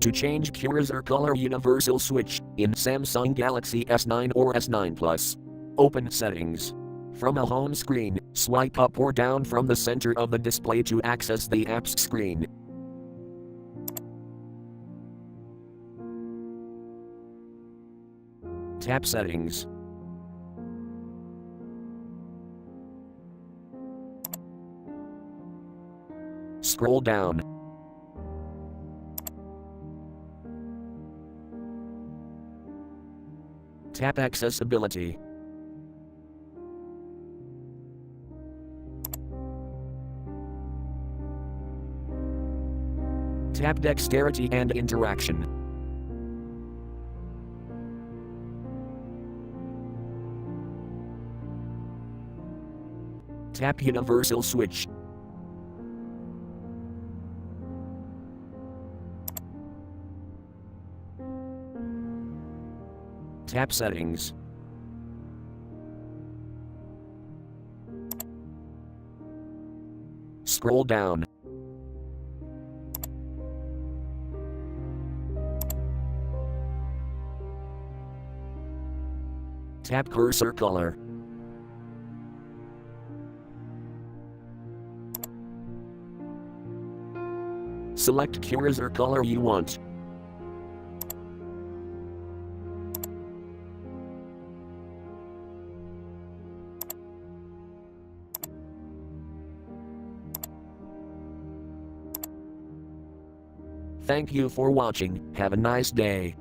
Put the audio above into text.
To change Curosor Color Universal switch in Samsung Galaxy S9 or S9 Plus. Open Settings. From a home screen, swipe up or down from the center of the display to access the apps screen. Tap Settings. Scroll down. Tap Accessibility. Tap Dexterity and Interaction. Tap Universal Switch. Tap Settings. Scroll down. Tap Cursor Color. Select Curosor color you want. Thank you for watching. Have a nice day.